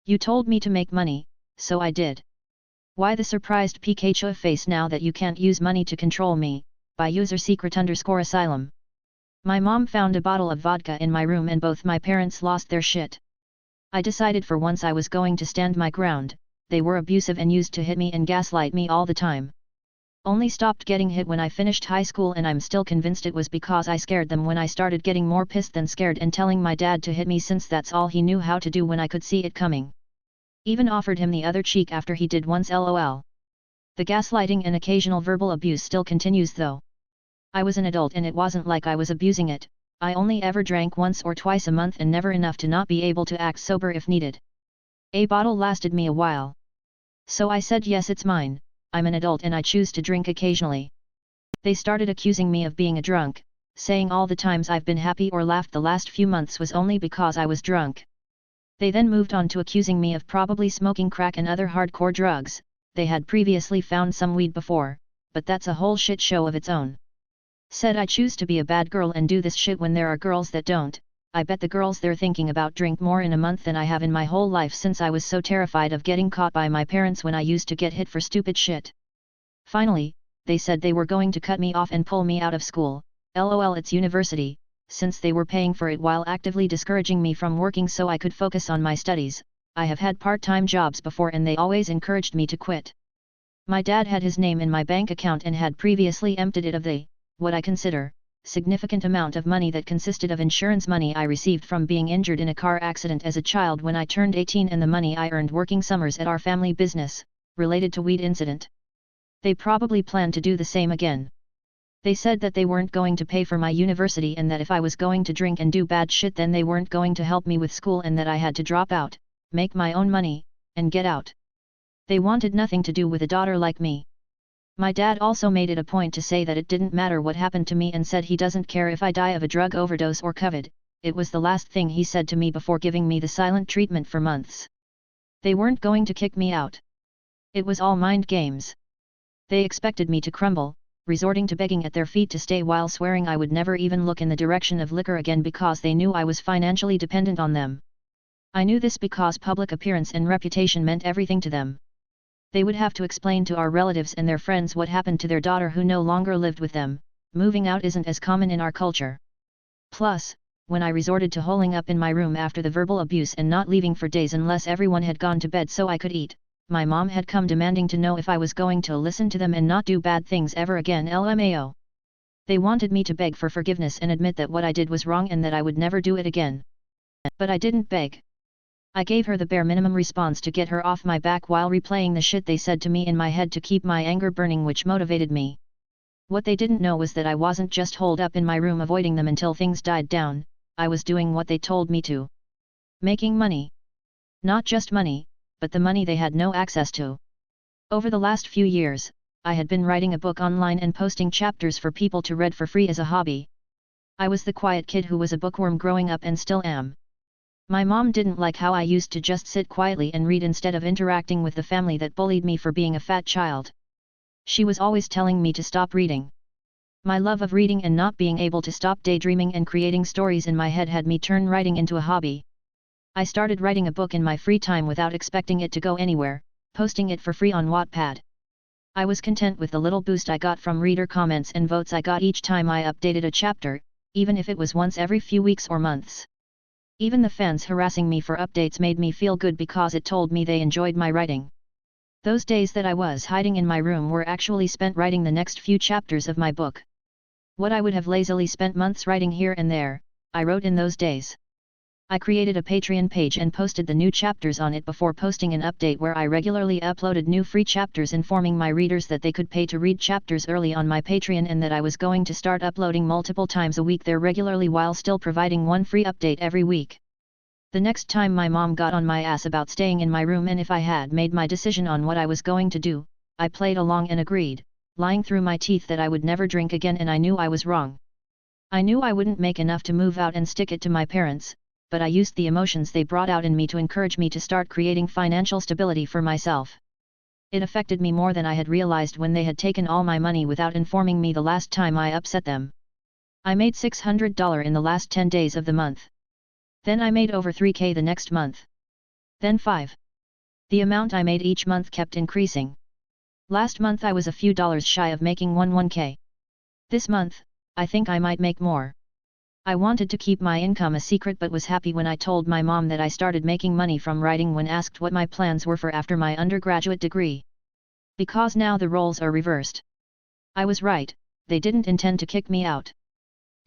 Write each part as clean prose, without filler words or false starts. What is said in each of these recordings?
You told me to make money, so I did. Why the surprised Pikachu face now that you can't use money to control me, by user secret_asylum. My mom found a bottle of vodka in my room and both my parents lost their shit. I decided for once I was going to stand my ground. They were abusive and used to hit me and gaslight me all the time. Only stopped getting hit when I finished high school, and I'm still convinced it was because I scared them when I started getting more pissed than scared and telling my dad to hit me since that's all he knew how to do when I could see it coming. Even offered him the other cheek after he did once, lol. The gaslighting and occasional verbal abuse still continues though. I was an adult and it wasn't like I was abusing it. I only ever drank once or twice a month and never enough to not be able to act sober if needed. A bottle lasted me a while. So I said yes, it's mine, I'm an adult and I choose to drink occasionally. They started accusing me of being a drunk, saying all the times I've been happy or laughed the last few months was only because I was drunk. They then moved on to accusing me of probably smoking crack and other hardcore drugs. They had previously found some weed before, but that's a whole shit show of its own. Said I choose to be a bad girl and do this shit when there are girls that don't. I bet the girls they're thinking about drink more in a month than I have in my whole life since I was so terrified of getting caught by my parents when I used to get hit for stupid shit. Finally, they said they were going to cut me off and pull me out of school, lol it's university, since they were paying for it while actively discouraging me from working so I could focus on my studies. I have had part-time jobs before and they always encouraged me to quit. My dad had his name in my bank account and had previously emptied it of what I consider, significant amount of money that consisted of insurance money I received from being injured in a car accident as a child when I turned 18 and the money I earned working summers at our family business, related to weed incident. They probably planned to do the same again. They said that they weren't going to pay for my university and that if I was going to drink and do bad shit then they weren't going to help me with school and that I had to drop out, make my own money, and get out. They wanted nothing to do with a daughter like me. My dad also made it a point to say that it didn't matter what happened to me and said he doesn't care if I die of a drug overdose or COVID. It was the last thing he said to me before giving me the silent treatment for months. They weren't going to kick me out. It was all mind games. They expected me to crumble, resorting to begging at their feet to stay while swearing I would never even look in the direction of liquor again because they knew I was financially dependent on them. I knew this because public appearance and reputation meant everything to them. They would have to explain to our relatives and their friends what happened to their daughter who no longer lived with them. Moving out isn't as common in our culture. Plus, when I resorted to holing up in my room after the verbal abuse and not leaving for days unless everyone had gone to bed so I could eat, my mom had come demanding to know if I was going to listen to them and not do bad things ever again, LMAO. They wanted me to beg for forgiveness and admit that what I did was wrong and that I would never do it again. But I didn't beg. I gave her the bare minimum response to get her off my back while replaying the shit they said to me in my head to keep my anger burning, which motivated me. What they didn't know was that I wasn't just holed up in my room avoiding them until things died down, I was doing what they told me to. Making money. Not just money, but the money they had no access to. Over the last few years, I had been writing a book online and posting chapters for people to read for free as a hobby. I was the quiet kid who was a bookworm growing up and still am. My mom didn't like how I used to just sit quietly and read instead of interacting with the family that bullied me for being a fat child. She was always telling me to stop reading. My love of reading and not being able to stop daydreaming and creating stories in my head had me turn writing into a hobby. I started writing a book in my free time without expecting it to go anywhere, posting it for free on Wattpad. I was content with the little boost I got from reader comments and votes I got each time I updated a chapter, even if it was once every few weeks or months. Even the fans harassing me for updates made me feel good because it told me they enjoyed my writing. Those days that I was hiding in my room were actually spent writing the next few chapters of my book. What I would have lazily spent months writing here and there, I wrote in those days. I created a Patreon page and posted the new chapters on it before posting an update where I regularly uploaded new free chapters informing my readers that they could pay to read chapters early on my Patreon and that I was going to start uploading multiple times a week there regularly while still providing one free update every week. The next time my mom got on my ass about staying in my room and if I had made my decision on what I was going to do, I played along and agreed, lying through my teeth that I would never drink again, and I knew I was wrong. I knew I wouldn't make enough to move out and stick it to my parents, but I used the emotions they brought out in me to encourage me to start creating financial stability for myself. It affected me more than I had realized when they had taken all my money without informing me the last time I upset them. I made $600 in the last 10 days of the month. Then I made over $3K the next month. Then 5. The amount I made each month kept increasing. Last month I was a few dollars shy of making 1k. This month, I think I might make more. I wanted to keep my income a secret but was happy when I told my mom that I started making money from writing when asked what my plans were for after my undergraduate degree. Because now the roles are reversed. I was right, they didn't intend to kick me out.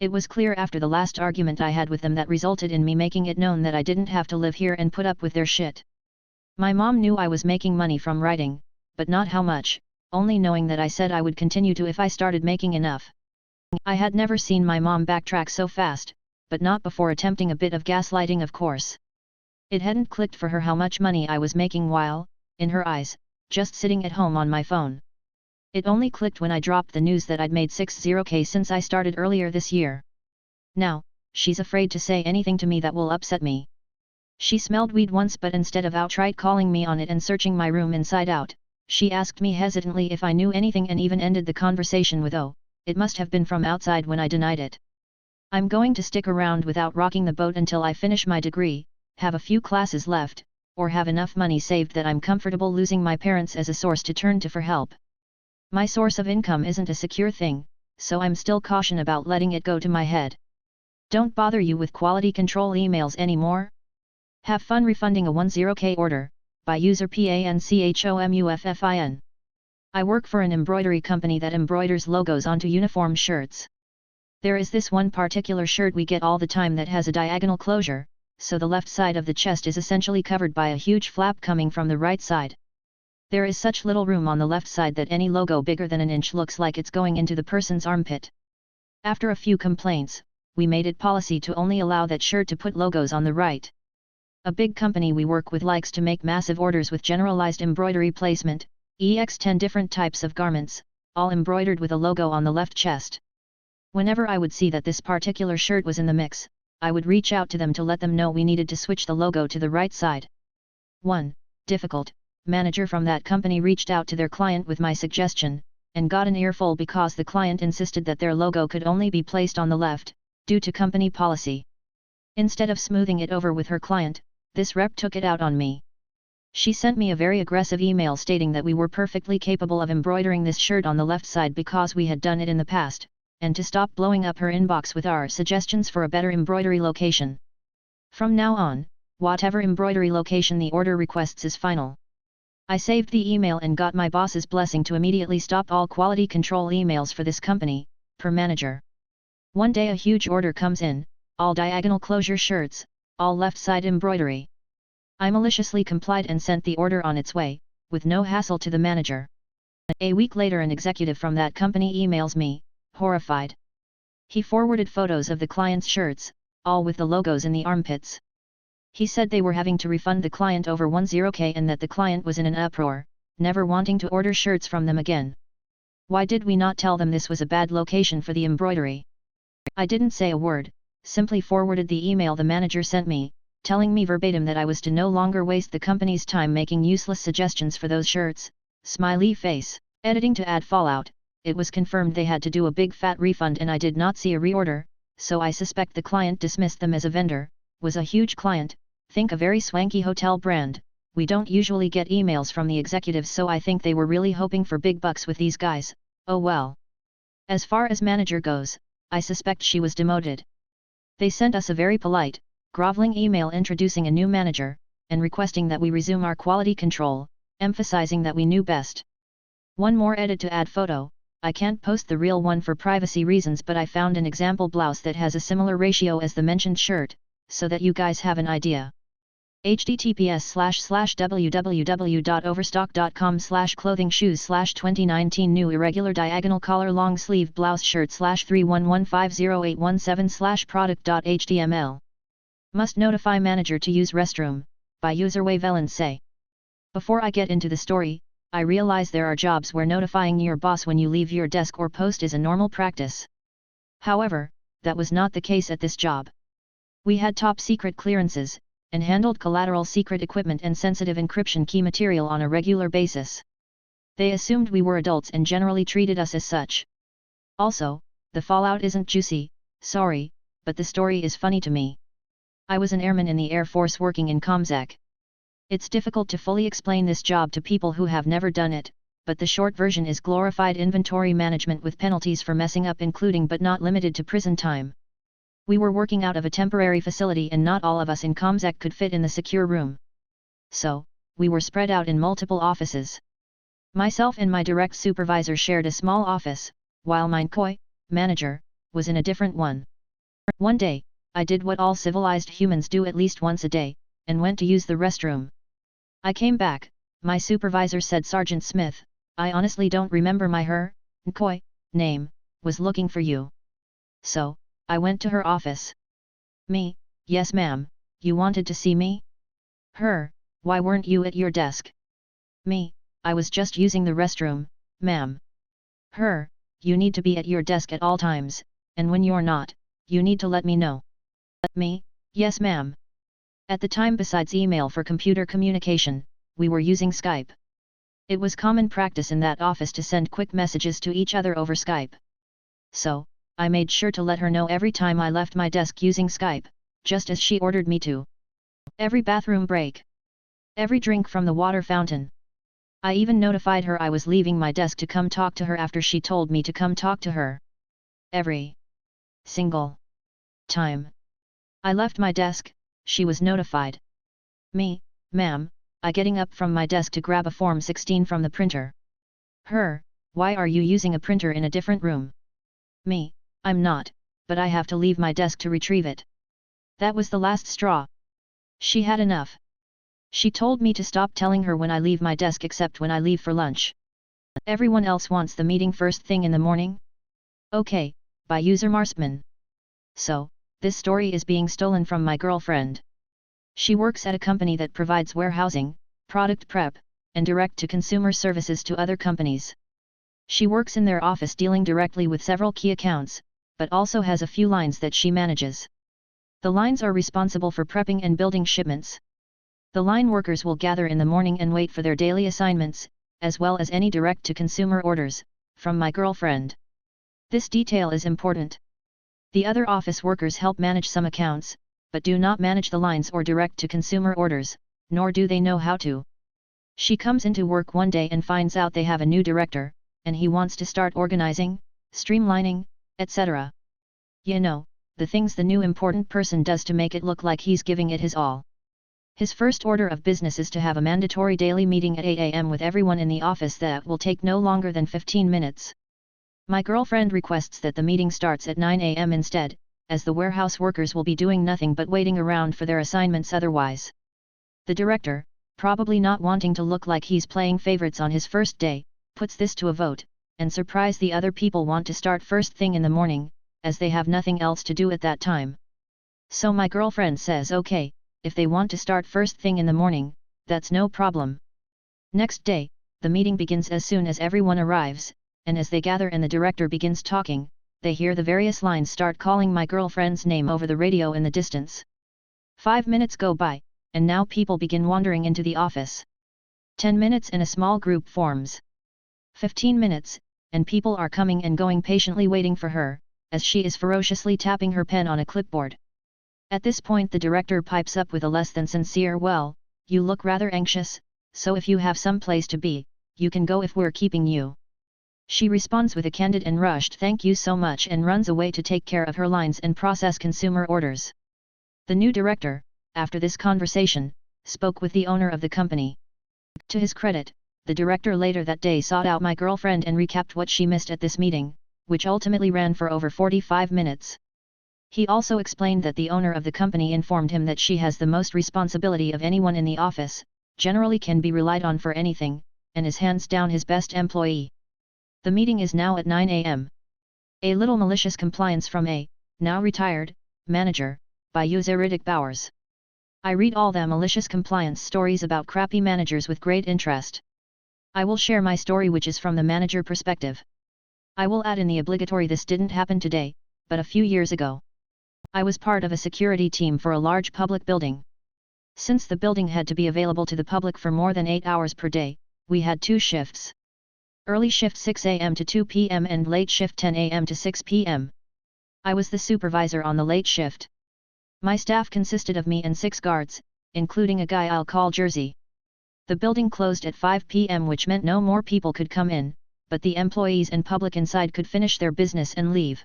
It was clear after the last argument I had with them that resulted in me making it known that I didn't have to live here and put up with their shit. My mom knew I was making money from writing, but not how much, only knowing that I said I would continue to if I started making enough. I had never seen my mom backtrack so fast, but not before attempting a bit of gaslighting, of course. It hadn't clicked for her how much money I was making while, in her eyes, just sitting at home on my phone. It only clicked when I dropped the news that I'd made 60k since I started earlier this year. Now, she's afraid to say anything to me that will upset me. She smelled weed once, but instead of outright calling me on it and searching my room inside out, she asked me hesitantly if I knew anything and even ended the conversation with, "Oh, it must have been from outside," when I denied it. I'm going to stick around without rocking the boat until I finish my degree, have a few classes left, or have enough money saved that I'm comfortable losing my parents as a source to turn to for help. My source of income isn't a secure thing, so I'm still cautious about letting it go to my head. Don't bother you with quality control emails anymore? Have fun refunding a 10k order, by user PANCHOMUFFIN. I work for an embroidery company that embroiders logos onto uniform shirts. There is this one particular shirt we get all the time that has a diagonal closure, so the left side of the chest is essentially covered by a huge flap coming from the right side. There is such little room on the left side that any logo bigger than an inch looks like it's going into the person's armpit. After a few complaints, we made it policy to only allow that shirt to put logos on the right. A big company we work with likes to make massive orders with generalized embroidery placement, ex 10 different types of garments, all embroidered with a logo on the left chest. Whenever I would see that this particular shirt was in the mix, I would reach out to them to let them know we needed to switch the logo to the right side. 1. Difficult. Manager from that company reached out to their client with my suggestion, and got an earful because the client insisted that their logo could only be placed on the left, due to company policy. Instead of smoothing it over with her client, this rep took it out on me. She sent me a very aggressive email stating that we were perfectly capable of embroidering this shirt on the left side because we had done it in the past, and to stop blowing up her inbox with our suggestions for a better embroidery location. From now on, whatever embroidery location the order requests is final. I saved the email and got my boss's blessing to immediately stop all quality control emails for this company, per manager. One day a huge order comes in, all diagonal closure shirts, all left side embroidery. I maliciously complied and sent the order on its way, with no hassle to the manager. A week later an executive from that company emails me, horrified. He forwarded photos of the client's shirts, all with the logos in the armpits. He said they were having to refund the client over 10k and that the client was in an uproar, never wanting to order shirts from them again. Why did we not tell them this was a bad location for the embroidery? I didn't say a word, simply forwarded the email the manager sent me, telling me verbatim that I was to no longer waste the company's time making useless suggestions for those shirts, smiley face. Editing to add fallout, it was confirmed they had to do a big fat refund and I did not see a reorder, so I suspect the client dismissed them as a vendor, was a huge client, think a very swanky hotel brand. We don't usually get emails from the executives, so I think they were really hoping for big bucks with these guys. Oh well. As far as manager goes, I suspect she was demoted. They sent us a very polite, groveling email introducing a new manager, and requesting that we resume our quality control, emphasizing that we knew best. One more edit to add photo. I can't post the real one for privacy reasons, but I found an example blouse that has a similar ratio as the mentioned shirt, so that you guys have an idea. https://www.overstock.com/clothing/shoes/2019 new irregular diagonal collar long sleeve blouse shirt/311508117/product.html. Must notify manager to use restroom, by user Wavelin say. Before I get into the story, I realize there are jobs where notifying your boss when you leave your desk or post is a normal practice. However, that was not the case at this job. We had top secret clearances, and handled collateral secret equipment and sensitive encryption key material on a regular basis. They assumed we were adults and generally treated us as such. Also, the fallout isn't juicy, sorry, but the story is funny to me. I was an airman in the Air Force working in ComSec. It's difficult to fully explain this job to people who have never done it, but the short version is glorified inventory management with penalties for messing up, including but not limited to prison time. We were working out of a temporary facility and not all of us in ComSec could fit in the secure room. So, we were spread out in multiple offices. Myself and my direct supervisor shared a small office, while my koi, manager, was in a different one. One day, I did what all civilized humans do at least once a day, and went to use the restroom. I came back, my supervisor said, "Sergeant Smith, I honestly don't remember my koi name, was looking for you." So, I went to her office. Me, "Yes ma'am, you wanted to see me?" Her, "Why weren't you at your desk?" Me, "I was just using the restroom, ma'am." Her, "You need to be at your desk at all times, and when you're not, you need to let me know." Me, "Yes ma'am." At the time, besides email for computer communication, we were using Skype. It was common practice in that office to send quick messages to each other over Skype. So, I made sure to let her know every time I left my desk using Skype, just as she ordered me to. Every bathroom break. Every drink from the water fountain. I even notified her I was leaving my desk to come talk to her after she told me to come talk to her. Every single time I left my desk, she was notified. Me, "Ma'am, I getting up from my desk to grab a Form 16 from the printer." Her, "Why are you using a printer in a different room?" Me, "I'm not, but I have to leave my desk to retrieve it." That was the last straw. She had enough. She told me to stop telling her when I leave my desk except when I leave for lunch. Everyone else wants the meeting first thing in the morning? Okay, by user Marsman. So, this story is being stolen from my girlfriend. She works at a company that provides warehousing, product prep, and direct-to-consumer services to other companies. She works in their office dealing directly with several key accounts, but also has a few lines that she manages. The lines are responsible for prepping and building shipments. The line workers will gather in the morning and wait for their daily assignments, as well as any direct-to-consumer orders, from my girlfriend. This detail is important. The other office workers help manage some accounts, but do not manage the lines or direct-to-consumer orders, nor do they know how to. She comes into work one day and finds out they have a new director, and he wants to start organizing, streamlining, etc. You know, the things the new important person does to make it look like he's giving it his all. His first order of business is to have a mandatory daily meeting at 8 a.m. with everyone in the office that will take no longer than 15 minutes. My girlfriend requests that the meeting starts at 9 a.m. instead, as the warehouse workers will be doing nothing but waiting around for their assignments otherwise. The director, probably not wanting to look like he's playing favorites on his first day, puts this to a vote, and surprise the other people want to start first thing in the morning, as they have nothing else to do at that time. So my girlfriend says okay, if they want to start first thing in the morning, that's no problem. Next day, the meeting begins as soon as everyone arrives, and as they gather and the director begins talking, they hear the various lines start calling my girlfriend's name over the radio in the distance. 5 minutes go by, and now people begin wandering into the office. 10 minutes and a small group forms. 15 minutes, and people are coming and going patiently waiting for her, as she is ferociously tapping her pen on a clipboard. At this point the director pipes up with a less than sincere "Well, you look rather anxious, so if you have some place to be, you can go if we're keeping you." She responds with a candid and rushed "Thank you so much" and runs away to take care of her lines and process consumer orders. The new director, after this conversation, spoke with the owner of the company. To his credit, the director later that day sought out my girlfriend and recapped what she missed at this meeting, which ultimately ran for over 45 minutes. He also explained that the owner of the company informed him that she has the most responsibility of anyone in the office, generally can be relied on for anything, and is hands down his best employee. The meeting is now at 9 a.m. A little malicious compliance from a, now retired, manager, by user Riddick Bowers. I read all the malicious compliance stories about crappy managers with great interest. I will share my story, which is from the manager perspective. I will add in the obligatory "this didn't happen today, but a few years ago." I was part of a security team for a large public building. Since the building had to be available to the public for more than 8 hours per day, we had 2 shifts. Early shift 6 a.m. to 2 p.m. and late shift 10 a.m. to 6 p.m. I was the supervisor on the late shift. My staff consisted of me and 6 guards, including a guy I'll call Jersey. The building closed at 5 p.m., which meant no more people could come in, but the employees and public inside could finish their business and leave.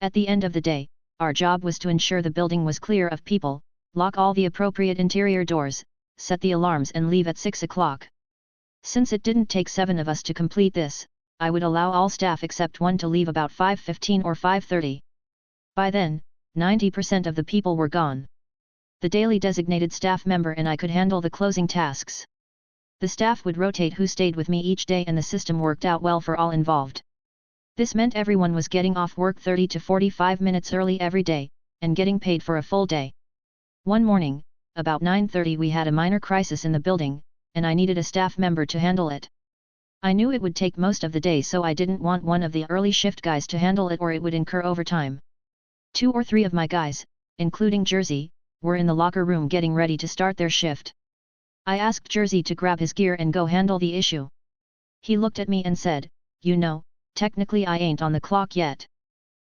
At the end of the day, our job was to ensure the building was clear of people, lock all the appropriate interior doors, set the alarms and leave at 6 o'clock. Since it didn't take 7 of us to complete this, I would allow all staff except one to leave about 5:15 or 5:30. By then, 90% of the people were gone. The daily designated staff member and I could handle the closing tasks. The staff would rotate who stayed with me each day and the system worked out well for all involved. This meant everyone was getting off work 30 to 45 minutes early every day, and getting paid for a full day. One morning, about 9:30, we had a minor crisis in the building, and I needed a staff member to handle it. I knew it would take most of the day, so I didn't want one of the early shift guys to handle it or it would incur overtime. 2 or 3 of my guys, including Jersey, were in the locker room getting ready to start their shift. I asked Jersey to grab his gear and go handle the issue. He looked at me and said, "You know, technically I ain't on the clock yet."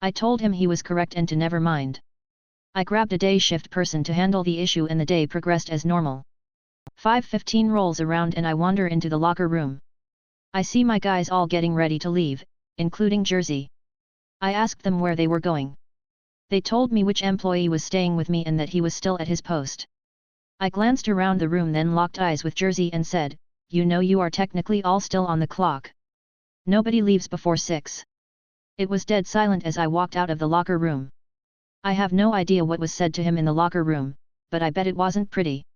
I told him he was correct and to never mind. I grabbed a day shift person to handle the issue and the day progressed as normal. 5:15 rolls around and I wander into the locker room. I see my guys all getting ready to leave, including Jersey. I asked them where they were going. They told me which employee was staying with me and that he was still at his post. I glanced around the room, then locked eyes with Jersey and said, "You know you are technically all still on the clock. Nobody leaves before 6. It was dead silent as I walked out of the locker room. I have no idea what was said to him in the locker room, but I bet it wasn't pretty.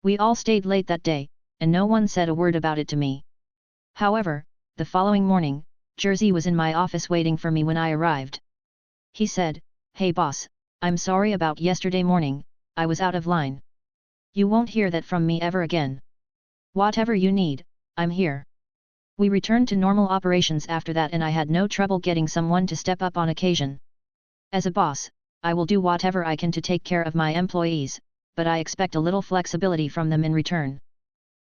We all stayed late that day, and no one said a word about it to me. However, the following morning, Jersey was in my office waiting for me when I arrived. He said, "Hey boss, I'm sorry about yesterday morning, I was out of line. You won't hear that from me ever again. Whatever you need, I'm here." We returned to normal operations after that, and I had no trouble getting someone to step up on occasion. As a boss, I will do whatever I can to take care of my employees, but I expect a little flexibility from them in return.